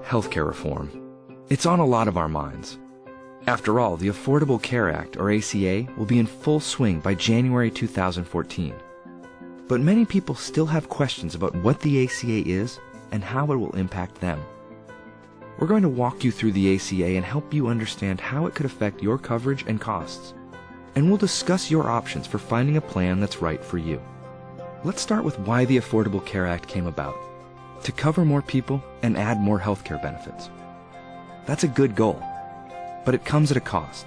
healthcare reform. It's on a lot of our minds. After all, the Affordable Care Act, or ACA, will be in full swing by January 2014. But many people still have questions about what the ACA is and how it will impact them. We're going to walk you through the ACA and help you understand how it could affect your coverage and costs. And we'll discuss your options for finding a plan that's right for you. Let's start with why the Affordable Care Act came about: to cover more people and add more healthcare benefits. That's a good goal, but it comes at a cost.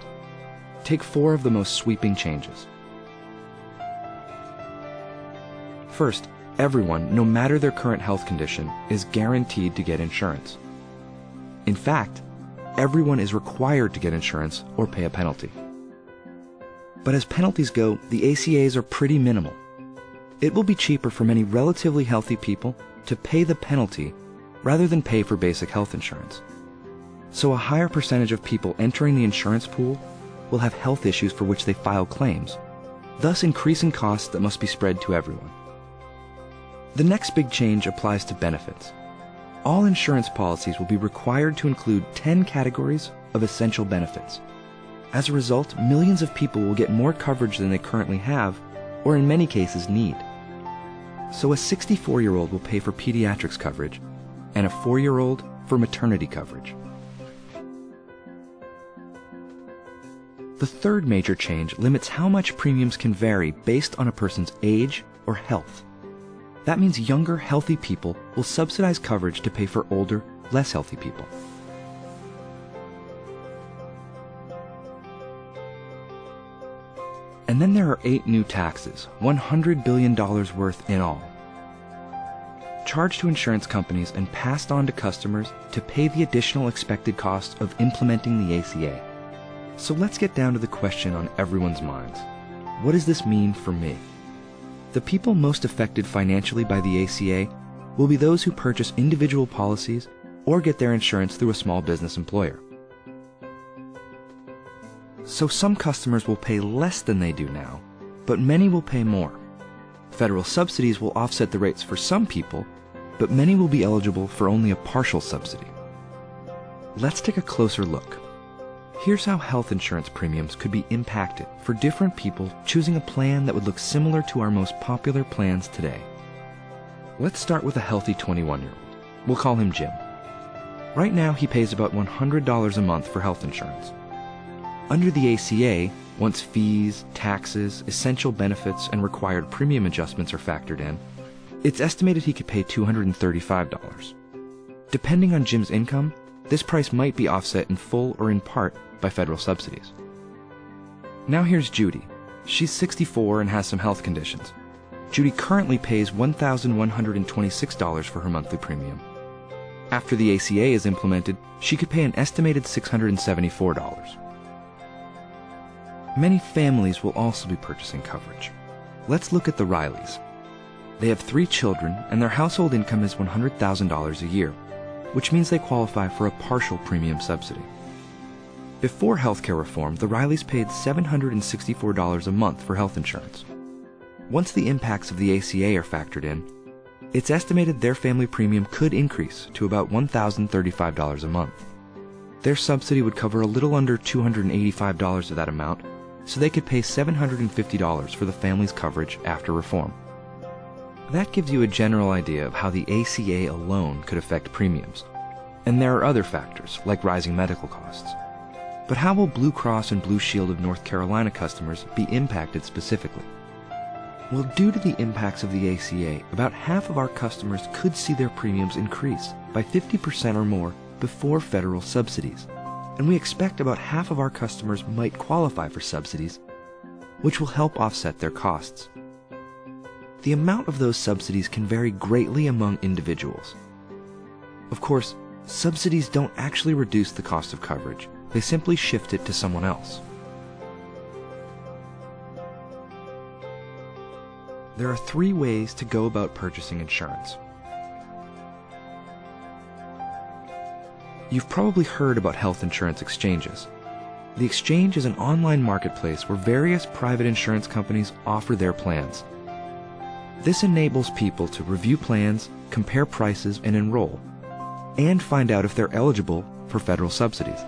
Take 4 of the most sweeping changes. First, everyone, no matter their current health condition, is guaranteed to get insurance. In fact, everyone is required to get insurance or pay a penalty. But as penalties go, the ACAs are pretty minimal. It will be cheaper for many relatively healthy people to pay the penalty rather than pay for basic health insurance. So a higher percentage of people entering the insurance pool will have health issues for which they file claims, thus increasing costs that must be spread to everyone. The next big change applies to benefits. All insurance policies will be required to include 10 categories of essential benefits. As a result, millions of people will get more coverage than they currently have, or in many cases need. So a 64-year-old will pay for pediatrics coverage, and a 4-year-old for maternity coverage. The third major change limits how much premiums can vary based on a person's age or health. That means younger, healthy people will subsidize coverage to pay for older, less healthy people. And then there are 8 new taxes, $100 billion worth in all, charged to insurance companies and passed on to customers to pay the additional expected cost of implementing the ACA. So let's get down to the question on everyone's minds. What does this mean for me? The people most affected financially by the ACA will be those who purchase individual policies or get their insurance through a small business employer. So some customers will pay less than they do now, but many will pay more. Federal subsidies will offset the rates for some people, but many will be eligible for only a partial subsidy. Let's take a closer look. Here's how health insurance premiums could be impacted for different people choosing a plan that would look similar to our most popular plans today. Let's start with a healthy 21-year-old. We'll call him Jim. Right now, he pays about $100 a month for health insurance. Under the ACA, once fees, taxes, essential benefits, and required premium adjustments are factored in, it's estimated he could pay $235. Depending on Jim's income, this price might be offset in full or in part by federal subsidies. Now here's Judy. She's 64 and has some health conditions. Judy currently pays $1,126 for her monthly premium. After the ACA is implemented, she could pay an estimated $674. Many families will also be purchasing coverage. Let's look at the Rileys. They have 3 children and their household income is $100,000 a year, which means they qualify for a partial premium subsidy. Before healthcare reform, the Rileys paid $764 a month for health insurance. Once the impacts of the ACA are factored in, it's estimated their family premium could increase to about $1,035 a month. Their subsidy would cover a little under $285 of that amount, so they could pay $750 for the family's coverage after reform. That gives you a general idea of how the ACA alone could affect premiums. And there are other factors, like rising medical costs. But how will Blue Cross and Blue Shield of North Carolina customers be impacted specifically? Well, due to the impacts of the ACA, about half of our customers could see their premiums increase by 50% or more before federal subsidies. And we expect about half of our customers might qualify for subsidies, which will help offset their costs. The amount of those subsidies can vary greatly among individuals. Of course, subsidies don't actually reduce the cost of coverage. They simply shift it to someone else. There are 3 ways to go about purchasing insurance. You've probably heard about health insurance exchanges. The exchange is an online marketplace where various private insurance companies offer their plans. This enables people to review plans, compare prices, and enroll. and find out if they're eligible for federal subsidies.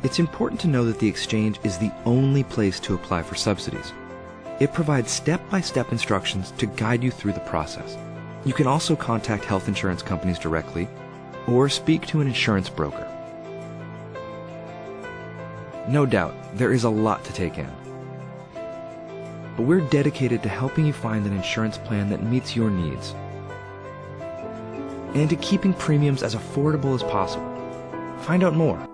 It's important to know that the exchange is the only place to apply for subsidies. It provides step-by-step instructions to guide you through the process. You can also contact health insurance companies directly or speak to an insurance broker. No doubt, there is a lot to take in. But we're dedicated to helping you find an insurance plan that meets your needs and to keeping premiums as affordable as possible. Find out more